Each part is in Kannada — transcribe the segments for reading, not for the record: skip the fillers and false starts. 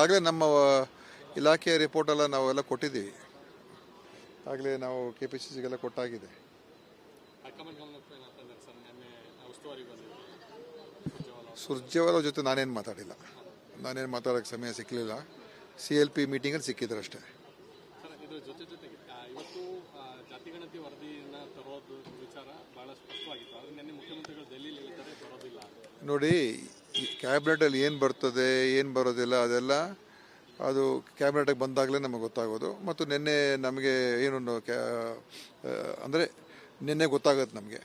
ಆಗಲೇ ನಮ್ಮ ಇಲಾಖೆಯ ರಿಪೋರ್ಟ್ ಎಲ್ಲ ನಾವೆಲ್ಲ ಕೊಟ್ಟಿದ್ದೀವಿ. ಆಗಲೇ ನಾವು KPCCಗೆಲ್ಲ ಕೊಟ್ಟಾಗಿದೆ. ಸುರ್ಜೇವಾಲ ಜೊತೆ ನಾನೇನು ಮಾತಾಡಿಲ್ಲ. ನಾನೇನು ಮಾತಾಡೋಕ್ಕೆ ಸಮಯ ಸಿಕ್ಕಲಿಲ್ಲ. CLP ಮೀಟಿಂಗಲ್ಲಿ ಸಿಕ್ಕಿದ್ರು ಅಷ್ಟೇ. ಇವತ್ತು ಜಾತಿಗಣತಿ ವರದಿಯನ್ನು ತರೋದು ವಿಚಾರ ಬಹಳ ಸ್ಪಷ್ಟವಾಗಿತ್ತು. ಆದರೆ ನಿನ್ನೆ ಮುಖ್ಯಮಂತ್ರಿಗಳು ದೆಹಲಿಯಲ್ಲಿ ಹೇಳ್ತಾರೆ ಬರೋದಿಲ್ಲ. ನೋಡಿ, ಕ್ಯಾಬಿನೆಟಲ್ಲಿ ಏನು ಬರ್ತದೆ ಏನು ಬರೋದಿಲ್ಲ ಅದೆಲ್ಲ ಅದು ಕ್ಯಾಬಿನೆಟ್ಗೆ ಬಂದಾಗಲೇ ನಮಗೆ ಗೊತ್ತಾಗೋದು. ಮತ್ತು ನಿನ್ನೆ ನಮಗೆ ಏನು ಅಂದರೆ ನಿನ್ನೆ ಗೊತ್ತಾಗುತ್ತೆ ನಮಗೆ.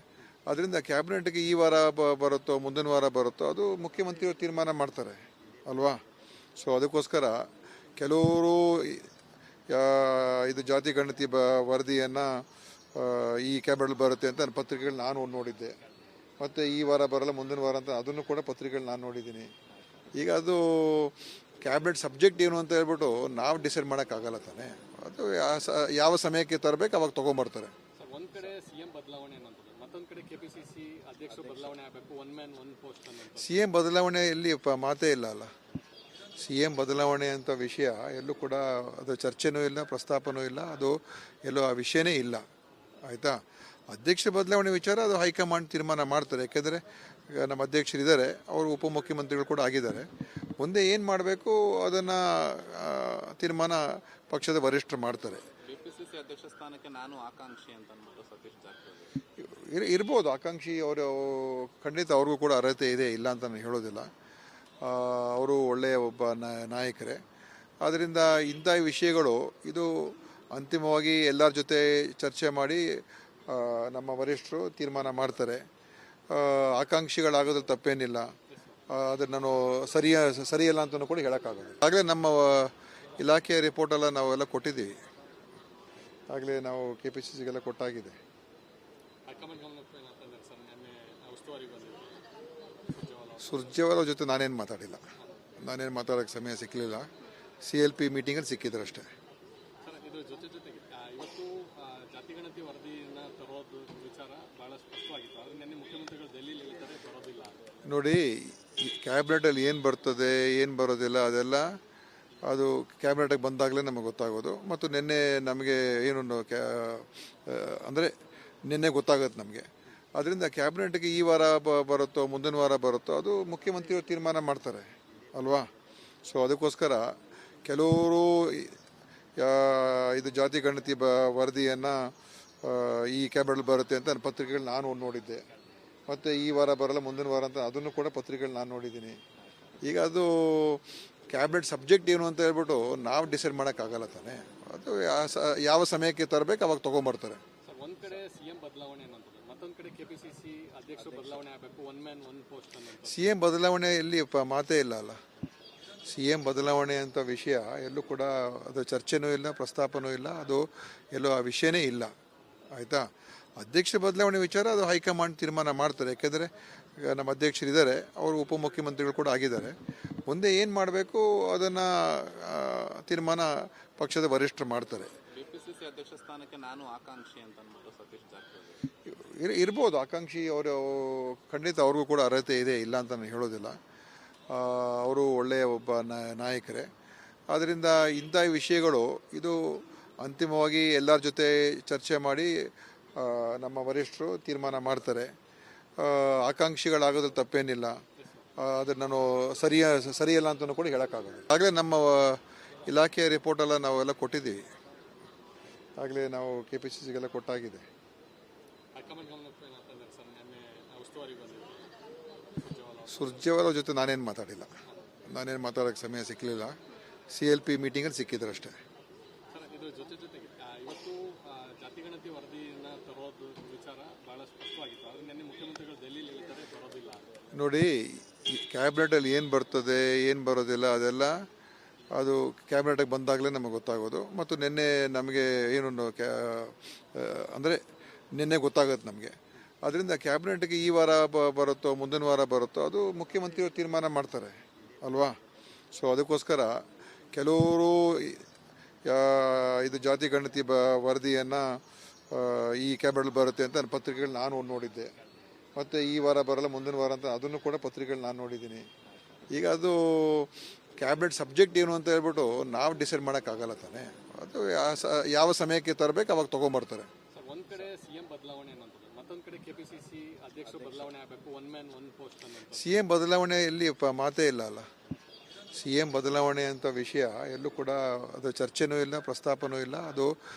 ಅದರಿಂದ ಕ್ಯಾಬಿನೆಟ್ಗೆ ಈ ವಾರ ಬರುತ್ತೋ ಮುಂದಿನ ವಾರ ಬರುತ್ತೋ ಅದು ಮುಖ್ಯಮಂತ್ರಿಗಳು ತೀರ್ಮಾನ ಮಾಡ್ತಾರೆ ಅಲ್ವಾ. ಸೊ ಅದಕ್ಕೋಸ್ಕರ ಕೆಲವರು ಇದು ಜಾತಿ ಗಣತಿ ವರದಿಯನ್ನು ಈ ಕ್ಯಾಬಿನೆಟ್ ಬರುತ್ತೆ ಅಂತ ಪತ್ರಿಕೆಗಳು ನಾನು ನೋಡಿದ್ದೆ. ಮತ್ತು ಈ ವಾರ ಬರಲ್ಲ ಮುಂದಿನ ವಾರ ಅಂತ ಅದನ್ನು ಕೂಡ ಪತ್ರಿಕೆಗಳು ನಾನು ನೋಡಿದ್ದೀನಿ. ಈಗ ಅದು ಕ್ಯಾಬಿನೆಟ್ ಸಬ್ಜೆಕ್ಟ್ ಏನು ಅಂತ ಹೇಳ್ಬಿಟ್ಟು ನಾವು ಡಿಸೈಡ್ ಮಾಡೋಕ್ಕಾಗಲ್ಲ ತಾನೆ. ಅದು ಯಾವ ಸಮಯಕ್ಕೆ ತರಬೇಕು ಅವಾಗ ತೊಗೊಂಬರ್ತಾರೆ. ಒಂದು ಕಡೆ CM ಬದಲಾವಣೆ ಅನ್ನೋದು, ಮತ್ತೊಂದು ಕಡೆ KPCC ಅಧ್ಯಕ್ಷ ಬದಲಾವಣೆ ಆಗಬೇಕು, ಒನ್ ಮ್ಯಾನ್ ಒನ್ ಪೋಸ್ಟ್ ಅನ್ನೋದು. CM ಬದಲಾವಣೆ ಇಲ್ಲಿ ಮಾತೇ ಇಲ್ಲ ಅಲ್ಲ. CM ಬದಲಾವಣೆ ಅಂತ ವಿಷಯ ಎಲ್ಲೂ ಕೂಡ ಅದು ಚರ್ಚೆನೂ ಇಲ್ಲ, ಪ್ರಸ್ತಾಪನೂ ಇಲ್ಲ. ಅದು ಎಲ್ಲೂ ಆ ವಿಷಯನೇ ಇಲ್ಲ. ಆಯಿತಾ. ಅಧ್ಯಕ್ಷ ಬದಲಾವಣೆ ವಿಚಾರ ಅದು ಹೈಕಮಾಂಡ್ ತೀರ್ಮಾನ ಮಾಡ್ತಾರೆ. ಯಾಕೆಂದರೆ ನಮ್ಮ ಅಧ್ಯಕ್ಷರಿದ್ದಾರೆ, ಅವರು ಉಪಮುಖ್ಯಮಂತ್ರಿಗಳು ಕೂಡ ಆಗಿದ್ದಾರೆ. ಮುಂದೆ ಏನು ಮಾಡಬೇಕು ಅದನ್ನು ತೀರ್ಮಾನ ಪಕ್ಷದ ವರಿಷ್ಠರು ಮಾಡ್ತಾರೆ. KPCC ಅಧ್ಯಕ್ಷ ಸ್ಥಾನಕ್ಕೆ ನಾನು ಆಕಾಂಕ್ಷಿ ಅಂತ ಅಂದ್ಬಿಟ್ಟು ಸತೀಶ್ ಜಾರಕಿಹೊಳಿ ಇರ್ಬೋದು. ಆಕಾಂಕ್ಷಿ ಅವರು ಖಂಡಿತ ಅವ್ರಿಗೂ ಕೂಡ ಅರ್ಹತೆ ಇದೆ, ಇಲ್ಲ ಅಂತ ನಾನು ಹೇಳೋದಿಲ್ಲ. ಅವರು ಒಳ್ಳೆಯ ಒಬ್ಬ ನಾಯಕರೇ. ಆದ್ದರಿಂದ ಇಂಥ ವಿಷಯಗಳು ಇದು ಅಂತಿಮವಾಗಿ ಎಲ್ಲರ ಜೊತೆ ಚರ್ಚೆ ಮಾಡಿ ನಮ್ಮ ವರಿಷ್ಠರು ತೀರ್ಮಾನ ಮಾಡ್ತಾರೆ. ಆಕಾಂಕ್ಷಿಗಳಾಗೋದ್ರಲ್ಲಿ ತಪ್ಪೇನಿಲ್ಲ. ಅದನ್ನು ನಾನು ಸರಿಯಲ್ಲ ಅಂತಲೂ ಕೂಡ ಹೇಳೋಕ್ಕಾಗೋದು. ಆಗಲೇ ನಮ್ಮ ಇಲಾಖೆಯ ರಿಪೋರ್ಟ್ ಎಲ್ಲ ನಾವೆಲ್ಲ ಕೊಟ್ಟಿದ್ದೀವಿ. ಆಗಲೇ ನಾವು KPCCಗೆಲ್ಲ ಕೊಟ್ಟಾಗಿದೆ. ಸುರ್ಜೇವಾಲ ಜೊತೆ ನಾನೇನು ಮಾತಾಡಿಲ್ಲ. ನಾನೇನು ಮಾತಾಡೋಕ್ಕೆ ಸಮಯ ಸಿಕ್ಕಲಿಲ್ಲ. CLP ಮೀಟಿಂಗಲ್ಲಿ ಸಿಕ್ಕಿದ್ರು ಅಷ್ಟೇ. ಇವತ್ತು ಜಾತಿಗಣತಿ ವರದಿಯನ್ನು ತರೋದು ವಿಚಾರ ಬಹಳ ಸ್ಪಷ್ಟವಾಗಿತ್ತು. ಆದರೆ ನಿನ್ನೆ ಮುಖ್ಯಮಂತ್ರಿಗಳು ದೆಹಲಿಯಲ್ಲಿ ಹೇಳ್ತಾರೆ ಬರೋದಿಲ್ಲ. ನೋಡಿ, ಕ್ಯಾಬಿನೆಟಲ್ಲಿ ಏನು ಬರ್ತದೆ ಏನು ಬರೋದಿಲ್ಲ ಅದೆಲ್ಲ ಅದು ಕ್ಯಾಬಿನೆಟ್ಗೆ ಬಂದಾಗಲೇ ನಮಗೆ ಗೊತ್ತಾಗೋದು. ಮತ್ತು ನಿನ್ನೆ ನಮಗೆ ಏನು ಅಂದರೆ ನಿನ್ನೆ ಗೊತ್ತಾಗುತ್ತೆ ನಮಗೆ. ಅದರಿಂದ ಕ್ಯಾಬಿನೆಟ್ಗೆ ಈ ವಾರ ಬರುತ್ತೋ ಮುಂದಿನ ವಾರ ಬರುತ್ತೋ ಅದು ಮುಖ್ಯಮಂತ್ರಿಗಳು ತೀರ್ಮಾನ ಮಾಡ್ತಾರೆ ಅಲ್ವಾ. ಸೊ ಅದಕ್ಕೋಸ್ಕರ ಕೆಲವರು ಇದು ಜಾತಿ ಗಣತಿ ವರದಿಯನ್ನು ಈ ಕ್ಯಾಬಿನೆಟ್ ಬರುತ್ತೆ ಅಂತ ಪತ್ರಿಕೆಗಳು ನಾನು ನೋಡಿದ್ದೆ. ಮತ್ತು ಈ ವಾರ ಬರಲ್ಲ ಮುಂದಿನ ವಾರ ಅಂತ ಅದನ್ನು ಕೂಡ ಪತ್ರಿಕೆಗಳು ನಾನು ನೋಡಿದ್ದೀನಿ. ಈಗ ಅದು ಕ್ಯಾಬಿನೆಟ್ ಸಬ್ಜೆಕ್ಟ್ ಏನು ಅಂತ ಹೇಳ್ಬಿಟ್ಟು ನಾವು ಡಿಸೈಡ್ ಮಾಡೋಕ್ಕಾಗಲ್ಲ ತಾನೆ. ಅದು ಯಾವ ಸಮಯಕ್ಕೆ ತರಬೇಕು ಅವಾಗ ತೊಗೊಂಬರ್ತಾರೆ. ಒಂದು ಕಡೆ CM ಬದಲಾವಣೆ ಅನ್ನೋದು, ಮತ್ತೊಂದು ಕಡೆ KPCC ಅಧ್ಯಕ್ಷ ಬದಲಾವಣೆ ಆಗಬೇಕು, ಒನ್ ಮ್ಯಾನ್ ಒನ್ ಪೋಸ್ಟ್ ಅನ್ನೋದು. CM ಬದಲಾವಣೆ ಇಲ್ಲಿ ಮಾತೇ ಇಲ್ಲ ಅಲ್ಲ. CM ಬದಲಾವಣೆ ಅಂತ ವಿಷಯ ಎಲ್ಲೂ ಕೂಡ ಅದು ಚರ್ಚೆನೂ ಇಲ್ಲ, ಪ್ರಸ್ತಾಪನೂ ಇಲ್ಲ. ಅದು ಎಲ್ಲೂ ಆ ವಿಷಯನೇ ಇಲ್ಲ. ಆಯಿತಾ. ಅಧ್ಯಕ್ಷ ಬದಲಾವಣೆ ವಿಚಾರ ಅದು ಹೈಕಮಾಂಡ್ ತೀರ್ಮಾನ ಮಾಡ್ತಾರೆ. ಯಾಕೆಂದರೆ ನಮ್ಮ ಅಧ್ಯಕ್ಷರಿದ್ದಾರೆ, ಅವರು ಉಪಮುಖ್ಯಮಂತ್ರಿಗಳು ಕೂಡ ಆಗಿದ್ದಾರೆ. ಮುಂದೆ ಏನು ಮಾಡಬೇಕು ಅದನ್ನು ತೀರ್ಮಾನ ಪಕ್ಷದ ವರಿಷ್ಠರು ಮಾಡ್ತಾರೆ. KPCC ಅಧ್ಯಕ್ಷ ಸ್ಥಾನಕ್ಕೆ ನಾನು ಆಕಾಂಕ್ಷಿ ಅಂತ ಅಂದ್ಬಿಟ್ಟು ಸತೀಶ್ ಜಾರಕಿಹೊಳಿ ಇರ್ಬೋದು. ಆಕಾಂಕ್ಷಿ ಅವರು ಖಂಡಿತ ಅವ್ರಿಗೂ ಕೂಡ ಅರ್ಹತೆ ಇದೆ, ಇಲ್ಲ ಅಂತ ನಾನು ಹೇಳೋದಿಲ್ಲ. ಅವರು ಒಳ್ಳೆಯ ಒಬ್ಬ ನಾಯಕರೇ. ಆದ್ದರಿಂದ ಇಂಥ ವಿಷಯಗಳು ಇದು ಅಂತಿಮವಾಗಿ ಎಲ್ಲರ ಜೊತೆ ಚರ್ಚೆ ಮಾಡಿ ನಮ್ಮ ವರಿಷ್ಠರು ತೀರ್ಮಾನ ಮಾಡ್ತಾರೆ. ಆಕಾಂಕ್ಷಿಗಳಾಗೋದ್ರಲ್ಲಿ ತಪ್ಪೇನಿಲ್ಲ. ಅದನ್ನು ನಾನು ಸರಿಯಲ್ಲ ಅಂತಲೂ ಕೂಡ ಹೇಳೋಕ್ಕಾಗೋದು. ಆಗಲೇ ನಮ್ಮ ಇಲಾಖೆಯ ರಿಪೋರ್ಟ್ ಎಲ್ಲ ನಾವೆಲ್ಲ ಕೊಟ್ಟಿದ್ದೀವಿ. ಆಗಲೇ ನಾವು KPCCಗೆಲ್ಲ ಕೊಟ್ಟಾಗಿದೆ. ಸುರ್ಜೇವಾಲ ಜೊತೆ ನಾನೇನು ಮಾತಾಡಿಲ್ಲ. ನಾನೇನು ಮಾತಾಡೋಕ್ಕೆ ಸಮಯ ಸಿಕ್ಕಲಿಲ್ಲ. CLP ಮೀಟಿಂಗಲ್ಲಿ ಸಿಕ್ಕಿದ್ರು ಅಷ್ಟೇ. ಇವತ್ತು ಜಾತಿಗಣತಿ ವರದಿಯನ್ನು ತರೋದು ವಿಚಾರ ಬಹಳ ಸ್ಪಷ್ಟವಾಗಿತ್ತು. ಆದರೆ ನಿನ್ನೆ ಮುಖ್ಯಮಂತ್ರಿಗಳು ದೆಹಲಿಯಲ್ಲಿ ಹೇಳ್ತಾರೆ ಬರೋದಿಲ್ಲ. ನೋಡಿ, ಕ್ಯಾಬಿನೆಟಲ್ಲಿ ಏನು ಬರ್ತದೆ ಏನು ಬರೋದಿಲ್ಲ ಅದೆಲ್ಲ ಅದು ಕ್ಯಾಬಿನೆಟ್ಗೆ ಬಂದಾಗಲೇ ನಮಗೆ ಗೊತ್ತಾಗೋದು. ಮತ್ತು ನಿನ್ನೆ ನಮಗೆ ಏನು ಅಂದರೆ ನಿನ್ನೆ ಗೊತ್ತಾಗುತ್ತೆ ನಮಗೆ. ಅದರಿಂದ ಕ್ಯಾಬಿನೆಟ್ಗೆ ಈ ವಾರ ಬರುತ್ತೋ ಮುಂದಿನ ವಾರ ಬರುತ್ತೋ ಅದು ಮುಖ್ಯಮಂತ್ರಿಗಳು ತೀರ್ಮಾನ ಮಾಡ್ತಾರೆ ಅಲ್ವಾ. ಸೊ ಅದಕ್ಕೋಸ್ಕರ ಕೆಲವರು ಇದು ಜಾತಿ ಗಣತಿ ವರದಿಯನ್ನು ಈ ಕ್ಯಾಬಿನೆಟ್ ಬರುತ್ತೆ ಅಂತ ಪತ್ರಿಕೆಗಳು ನಾನು ನೋಡಿದ್ದೆ. ಮತ್ತು ಈ ವಾರ ಬರಲ್ಲ ಮುಂದಿನ ವಾರ ಅಂತ ಅದನ್ನು ಕೂಡ ಪತ್ರಿಕೆಗಳು ನಾನು ನೋಡಿದ್ದೀನಿ. ಈಗ ಅದು ಕ್ಯಾಬಿನೆಟ್ ಸಬ್ಜೆಕ್ಟ್ ಏನು ಅಂತ ಹೇಳ್ಬಿಟ್ಟು ನಾವು ಡಿಸೈಡ್ ಮಾಡೋಕ್ಕಾಗಲ್ಲ ತಾನೆ. ಅದು ಯಾವ ಸಮಯಕ್ಕೆ ತರಬೇಕು ಅವಾಗ ತೊಗೊಂಬರ್ತಾರೆ. ಸರ್, ಒಂದ್ ಕಡೆ ಸಿಎಂ ಬದಲಾವಣೆ ಅನ್ನೋದು, ಮತ್ತೊಂದ್ ಕಡೆ ಕೆಪಿಸಿಸಿ ಅಧ್ಯಕ್ಷರು ಬದಲಾವಣೆ ಆಗಬೇಕು, ಒನ್ ಮ್ಯಾನ್ ಒನ್ ಪೋಸ್ಟ್ ಅನ್ನೋದು. CM ಬದಲಾವಣೆ ಎಲ್ಲಿ ಮಾತೇ ಇಲ್ಲ ಅಲ್ಲ. CM ಬದಲಾವಣೆ ಅಂತ ವಿಷಯ ಎಲ್ಲೂ ಕೂಡ ಅದು ಚರ್ಚೆನೂ ಇಲ್ಲ, ಪ್ರಸ್ತಾಪನೂ ಇಲ್ಲ, ಅದು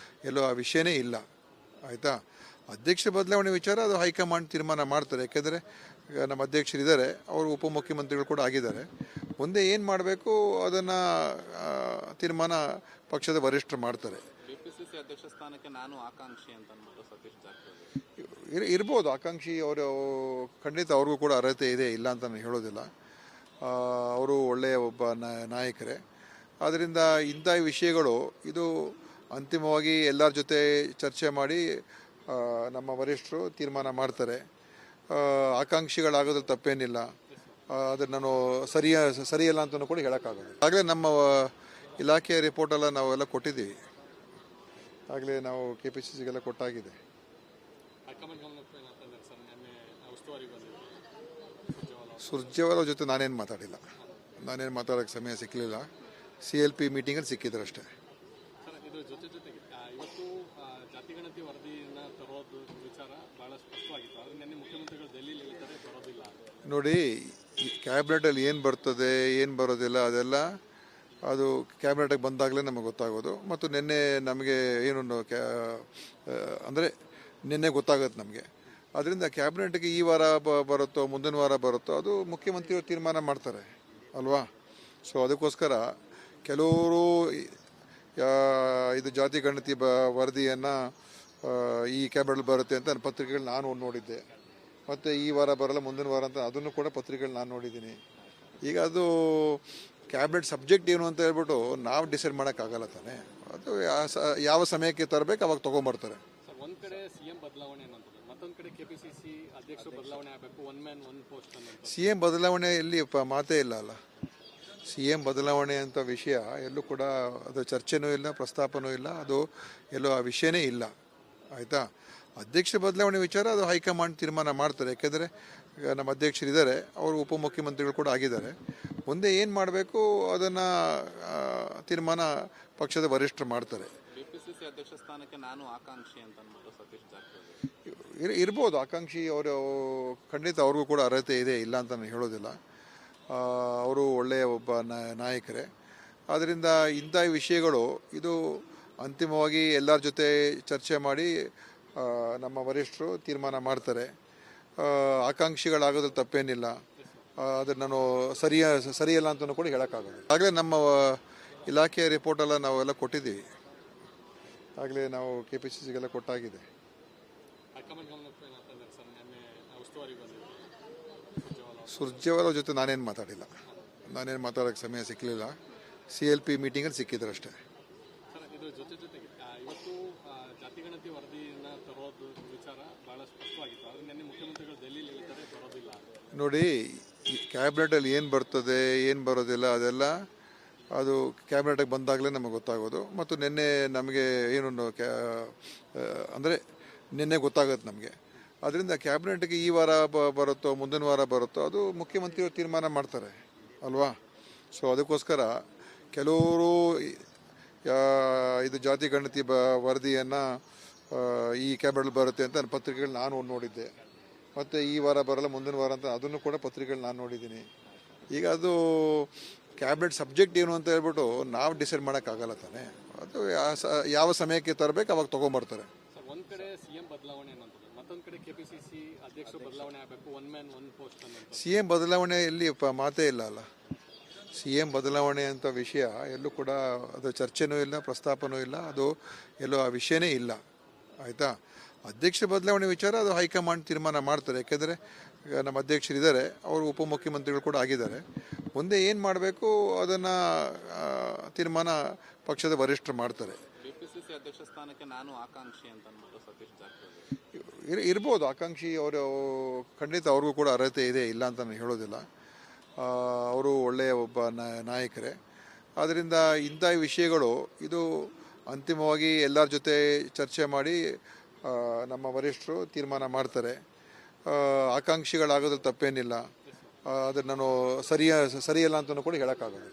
ಎಲ್ಲೋ ಆ ವಿಷಯನೇ ಇಲ್ಲ. ಆಯಿತಾ. ಅಧ್ಯಕ್ಷ ಬದಲಾವಣೆ ವಿಚಾರ ಅದು ಹೈಕಮಾಂಡ್ ತೀರ್ಮಾನ ಮಾಡ್ತಾರೆ. ಯಾಕೆಂದರೆ ನಮ್ಮ ಅಧ್ಯಕ್ಷರಿದ್ದಾರೆ, ಅವರು ಉಪಮುಖ್ಯಮಂತ್ರಿಗಳು ಕೂಡ ಆಗಿದ್ದಾರೆ. ಮುಂದೆ ಏನು ಮಾಡಬೇಕು ಅದನ್ನು ತೀರ್ಮಾನ ಪಕ್ಷದ ವರಿಷ್ಠರು ಮಾಡ್ತಾರೆ. ಕೆಪಿಸಿಸಿ ಅಧ್ಯಕ್ಷ ಸ್ಥಾನಕ್ಕೆ ನಾನು ಆಕಾಂಕ್ಷಿ ಅಂತ ಅಂದ್ಬಿಟ್ಟು ಸತೀಶ್ ಜಾರಕಿಹೊಳಿ ಇರ್ಬೋದು ಆಕಾಂಕ್ಷಿ. ಅವರು ಖಂಡಿತ ಅವ್ರಿಗೂ ಕೂಡ ಅರ್ಹತೆ ಇದೆ, ಇಲ್ಲ ಅಂತ ನಾನು ಹೇಳೋದಿಲ್ಲ. ಅವರು ಒಳ್ಳೆಯ ಒಬ್ಬ ನಾಯಕರೇ. ಆದ್ದರಿಂದ ಇಂಥ ವಿಷಯಗಳು ಇದು ಅಂತಿಮವಾಗಿ ಎಲ್ಲರ ಜೊತೆ ಚರ್ಚೆ ಮಾಡಿ ನಮ್ಮ ವರಿಷ್ಠರು ತೀರ್ಮಾನ ಮಾಡ್ತಾರೆ. ಆಕಾಂಕ್ಷಿಗಳಾಗೋದ್ರಲ್ಲಿ ತಪ್ಪೇನಿಲ್ಲ. ಅದನ್ನು ನಾನು ಸರಿಯಲ್ಲ ಅಂತಲೂ ಕೂಡ ಹೇಳೋಕ್ಕಾಗೋದು. ಆಗಲೇ ನಮ್ಮ ಇಲಾಖೆಯ ರಿಪೋರ್ಟೆಲ್ಲ ನಾವೆಲ್ಲ ಕೊಟ್ಟಿದ್ದೀವಿ. ಆಗಲೇ ನಾವು KPCCಗೆಲ್ಲ ಕೊಟ್ಟಾಗಿದೆ. ಹೈಕಮಾಂಡ್ ಗಮನಕ್ಕೆ ಏನಂತಂದ್ರೆ ಸರ್, ನಿನ್ನೆ ಉಸ್ತುವಾರಿ ಬಂದಿದೆ ಸುರ್ಜೇವಾಲ ಜೊತೆ ನಾನೇನು ಮಾತಾಡೋಕ್ಕೆ ಸಮಯ ಸಿಕ್ಕಲಿಲ್ಲ. CLP ಮೀಟಿಂಗಲ್ಲಿ ಸಿಕ್ಕಿದ್ರು ಅಷ್ಟೇ. ಸರ್, ಇದ್ರ ಜೊತೆಗೆ ಇವತ್ತು ಜಾತಿಗಣತಿ ವರದಿಯನ್ನು ತರೋದು ವಿಚಾರ ಬಹಳ ಸ್ಪಷ್ಟವಾಗಿತ್ತು. ಆದರೆ ನಿನ್ನೆ ಮುಖ್ಯಮಂತ್ರಿಗಳು ದೆಹಲಿಯಲ್ಲಿ ಹೇಳ್ತಾರೆ ಬರೋದಿಲ್ಲ. ನೋಡಿ, ಈ ಕ್ಯಾಬಿನೆಟಲ್ಲಿ ಏನು ಬರ್ತದೆ ಏನು ಬರೋದಿಲ್ಲ ಅದೆಲ್ಲ ಅದು ಕ್ಯಾಬಿನೆಟ್ಗೆ ಬಂದಾಗಲೇ ನಮಗೆ ಗೊತ್ತಾಗೋದು. ಮತ್ತು ನಿನ್ನೆ ನಮಗೆ ಏನು ಅಂದರೆ ನಿನ್ನೆ ಗೊತ್ತಾಗುತ್ತೆ ನಮಗೆ. ಅದರಿಂದ ಕ್ಯಾಬಿನೆಟ್ಗೆ ಈ ವಾರ ಬರುತ್ತೋ ಮುಂದಿನ ವಾರ ಬರುತ್ತೋ ಅದು ಮುಖ್ಯಮಂತ್ರಿಗಳು ತೀರ್ಮಾನ ಮಾಡ್ತಾರೆ ಅಲ್ವಾ. ಸೊ ಅದಕ್ಕೋಸ್ಕರ ಕೆಲವರು ಇದು ಜಾತಿ ಗಣತಿ ವರದಿಯನ್ನು ಈ ಕ್ಯಾಬಿನೆಟ್ ಬರುತ್ತೆ ಅಂತ ಪತ್ರಿಕೆಗಳು ನಾನು ನೋಡಿದ್ದೆ. ಮತ್ತು ಈ ವಾರ ಬರಲ್ಲ ಮುಂದಿನ ವಾರ ಅಂತ ಅದನ್ನು ಕೂಡ ಪತ್ರಿಕೆಗಳು ನಾನು ನೋಡಿದ್ದೀನಿ. ಈಗ ಅದು ಕ್ಯಾಬಿನೆಟ್ ಸಬ್ಜೆಕ್ಟ್ ಏನು ಅಂತ ಹೇಳ್ಬಿಟ್ಟು ನಾವು ಡಿಸೈಡ್ ಮಾಡೋಕ್ಕಾಗಲ್ಲ ತಾನೆ. ಅದು ಯಾವ ಸಮಯಕ್ಕೆ ತರಬೇಕು ಅವಾಗ ತೊಗೊಂಬರ್ತಾರೆ. ಸರ್, ಒಂದ್ ಕಡೆ ಸಿಎಂ ಬದಲಾವಣೆ ಅನ್ನೋದು, ಮತ್ತೊಂದ್ ಕಡೆ ಕೆಪಿಸಿಸಿ ಅಧ್ಯಕ್ಷರು ಬದಲಾವಣೆ ಆಗಬೇಕು, ಒನ್ ಮ್ಯಾನ್ ಒನ್ ಪೋಸ್ಟ್ ಅನ್ನೋದು. CM ಬದಲಾವಣೆ ಎಲ್ಲಿ ಮಾತೇ ಇಲ್ಲ ಅಲ್ಲ. CM ಬದಲಾವಣೆ ಅಂತ ವಿಷಯ ಎಲ್ಲೂ ಕೂಡ ಅದು ಚರ್ಚೆನೂ ಇಲ್ಲ, ಪ್ರಸ್ತಾಪನೂ ಇಲ್ಲ, ಅದು ಎಲ್ಲೋ ಆ ವಿಷಯನೇ ಇಲ್ಲ. ಆಯಿತಾ. ಅಧ್ಯಕ್ಷ ಬದಲಾವಣೆ ವಿಚಾರ ಅದು ಹೈಕಮಾಂಡ್ ತೀರ್ಮಾನ ಮಾಡ್ತಾರೆ. ಯಾಕೆಂದರೆ ನಮ್ಮ ಅಧ್ಯಕ್ಷರಿದ್ದಾರೆ, ಅವರು ಉಪಮುಖ್ಯಮಂತ್ರಿಗಳು ಕೂಡ ಆಗಿದ್ದಾರೆ. ಮುಂದೆ ಏನು ಮಾಡಬೇಕು ಅದನ್ನು ತೀರ್ಮಾನ ಪಕ್ಷದ ವರಿಷ್ಠರು ಮಾಡ್ತಾರೆ. ಕೆಪಿಸಿಸಿ ಅಧ್ಯಕ್ಷ ಸ್ಥಾನಕ್ಕೆ ನಾನು ಆಕಾಂಕ್ಷಿ ಅಂತ ಅಂದ್ಬಿಟ್ಟು ಸತೀಶ್ ಜಾರಕಿಹೊಳಿ ಇರ್ಬೋದು ಆಕಾಂಕ್ಷಿ. ಅವರು ಖಂಡಿತ ಅವ್ರಿಗೂ ಕೂಡ ಅರ್ಹತೆ ಇದೆ, ಇಲ್ಲ ಅಂತ ನಾನು ಹೇಳೋದಿಲ್ಲ. ಅವರು ಒಳ್ಳೆಯ ಒಬ್ಬ ನಾಯಕರೇ. ಆದ್ದರಿಂದ ಇಂಥ ವಿಷಯಗಳು ಇದು ಅಂತಿಮವಾಗಿ ಎಲ್ಲರ ಜೊತೆ ಚರ್ಚೆ ಮಾಡಿ ನಮ್ಮ ವರಿಷ್ಠರು ತೀರ್ಮಾನ ಮಾಡ್ತಾರೆ. ಆಕಾಂಕ್ಷಿಗಳಾಗೋದ್ರಲ್ಲಿ ತಪ್ಪೇನಿಲ್ಲ. ಅದನ್ನು ನಾನು ಸರಿಯಲ್ಲ ಅಂತಲೂ ಕೂಡ ಹೇಳೋಕ್ಕಾಗೋದು. ಆಗಲೇ ನಮ್ಮ ಇಲಾಖೆಯ ರಿಪೋರ್ಟೆಲ್ಲ ನಾವೆಲ್ಲ ಕೊಟ್ಟಿದ್ದೀವಿ. ಆಗಲೇ ನಾವು KPCCಗೆಲ್ಲ ಕೊಟ್ಟಾಗಿದೆ. ಹೈಕಮಾಂಡ್ ಗಮನಕ್ಕೆ ಏನಂತಂದ್ರೆ ಸರ್, ನಿನ್ನೆ ಉಸ್ತುವಾರಿ ಬಂದಿದೆ ಸುರ್ಜೇವಾಲ ಜೊತೆ ನಾನೇನು ಮಾತಾಡೋಕ್ಕೆ ಸಮಯ ಸಿಕ್ಕಲಿಲ್ಲ. CLP ಮೀಟಿಂಗಲ್ಲಿ ಸಿಕ್ಕಿದ್ರು ಅಷ್ಟೇ. ಸರ್, ಇದ್ರ ಜೊತೆಗೆ ಇವತ್ತು ಜಾತಿಗಣತಿ ವರದಿಯನ್ನು ತರೋದು ವಿಚಾರ ಬಹಳ ಸ್ಪಷ್ಟವಾಗಿತ್ತು. ಆದರೆ ನಿನ್ನೆ ಮುಖ್ಯಮಂತ್ರಿಗಳು ದೆಹಲಿಯಲ್ಲಿ ಹೇಳ್ತಾರೆ ಬರೋದಿಲ್ಲ. ನೋಡಿ, ಈ ಕ್ಯಾಬಿನೆಟಲ್ಲಿ ಏನು ಬರ್ತದೆ ಏನು ಬರೋದಿಲ್ಲ ಅದೆಲ್ಲ ಅದು ಕ್ಯಾಬಿನೆಟ್ಗೆ ಬಂದಾಗಲೇ ನಮಗೆ ಗೊತ್ತಾಗೋದು. ಮತ್ತು ನಿನ್ನೆ ನಮಗೆ ಏನು ಅಂದರೆ ನಿನ್ನೆ ಗೊತ್ತಾಗುತ್ತೆ ನಮಗೆ. ಅದರಿಂದ ಕ್ಯಾಬಿನೆಟ್ಗೆ ಈ ವಾರ ಬರುತ್ತೋ ಮುಂದಿನ ವಾರ ಬರುತ್ತೋ ಅದು ಮುಖ್ಯಮಂತ್ರಿಗಳು ತೀರ್ಮಾನ ಮಾಡ್ತಾರೆ ಅಲ್ವಾ. ಸೊ ಅದಕ್ಕೋಸ್ಕರ ಕೆಲವರು ಇದು ಜಾತಿ ಗಣತಿ ವರದಿಯನ್ನು ಈ ಕ್ಯಾಬಿನೆಟ್ ಬರುತ್ತೆ ಅಂತ ಪತ್ರಿಕೆಗಳು ನಾನು ನೋಡಿದ್ದೆ. ಮತ್ತು ಈ ವಾರ ಬರಲ್ಲ ಮುಂದಿನ ವಾರ ಅಂತ ಅದನ್ನು ಕೂಡ ಪತ್ರಿಕೆಗಳು ನಾನು ನೋಡಿದ್ದೀನಿ. ಈಗ ಅದು ಕ್ಯಾಬಿನೆಟ್ ಸಬ್ಜೆಕ್ಟ್ ಏನು ಅಂತ ಹೇಳ್ಬಿಟ್ಟು ನಾವು ಡಿಸೈಡ್ ಮಾಡೋಕ್ಕಾಗಲ್ಲ ತಾನೆ. ಅದು ಯಾವ ಸಮಯಕ್ಕೆ ತರಬೇಕು ಅವಾಗ ತೊಗೊಂಬರ್ತಾರೆ. ಸರ್, ಒಂದ್ ಕಡೆ ಸಿಎಂ ಬದಲಾವಣೆ ಅನ್ನೋದು, ಮತ್ತೊಂದ್ ಕಡೆ ಕೆಪಿಸಿಸಿ ಅಧ್ಯಕ್ಷರು ಬದಲಾವಣೆ ಆಗಬೇಕು, ಒನ್ ಮ್ಯಾನ್ ಒನ್ ಪೋಸ್ಟ್ ಅನ್ನೋದು. CM ಬದಲಾವಣೆ ಎಲ್ಲಿ ಮಾತೇ ಇಲ್ಲ ಅಲ್ಲ. CM ಬದಲಾವಣೆ ಅಂತ ವಿಷಯ ಎಲ್ಲೂ ಕೂಡ ಅದು ಚರ್ಚೆನೂ ಇಲ್ಲ, ಪ್ರಸ್ತಾಪನೂ ಇಲ್ಲ, ಅದು ಎಲ್ಲೋ ಆ ವಿಷಯನೇ ಇಲ್ಲ. ಆಯಿತಾ. ಅಧ್ಯಕ್ಷ ಬದಲಾವಣೆ ವಿಚಾರ ಅದು ಹೈಕಮಾಂಡ್ ತೀರ್ಮಾನ ಮಾಡ್ತಾರೆ. ಯಾಕೆಂದರೆ ನಮ್ಮ ಅಧ್ಯಕ್ಷರಿದ್ದಾರೆ, ಅವರು ಉಪಮುಖ್ಯಮಂತ್ರಿಗಳು ಕೂಡ ಆಗಿದ್ದಾರೆ. ಮುಂದೆ ಏನು ಮಾಡಬೇಕು ಅದನ್ನು ತೀರ್ಮಾನ ಪಕ್ಷದ ವರಿಷ್ಠರು ಮಾಡ್ತಾರೆ. ಕೆಪಿಸಿಸಿ ಅಧ್ಯಕ್ಷ ಸ್ಥಾನಕ್ಕೆ ನಾನು ಆಕಾಂಕ್ಷಿ ಅಂತ ಅಂದ್ಬಿಟ್ಟು ಸತೀಶ್ ಜಾರಕಿಹೊಳಿ ಇರ್ಬೋದು ಆಕಾಂಕ್ಷಿ. ಅವರು ಖಂಡಿತ ಅವ್ರಿಗೂ ಕೂಡ ಅರ್ಹತೆ ಇದೆ, ಇಲ್ಲ ಅಂತ ನಾನು ಹೇಳೋದಿಲ್ಲ. ಅವರು ಒಳ್ಳೆಯ ಒಬ್ಬ ನಾಯಕರೇ. ಆದ್ದರಿಂದ ಇಂಥ ವಿಷಯಗಳು ಇದು ಅಂತಿಮವಾಗಿ ಎಲ್ಲರ ಜೊತೆ ಚರ್ಚೆ ಮಾಡಿ ನಮ್ಮ ವರಿಷ್ಠರು ತೀರ್ಮಾನ ಮಾಡ್ತಾರೆ. ಆಕಾಂಕ್ಷಿಗಳಾಗೋದ್ರಲ್ಲಿ ತಪ್ಪೇನಿಲ್ಲ. ಅದನ್ನು ನಾನು ಸರಿಯಲ್ಲ ಅಂತಲೂ ಕೂಡ ಹೇಳೋಕ್ಕಾಗೋದು.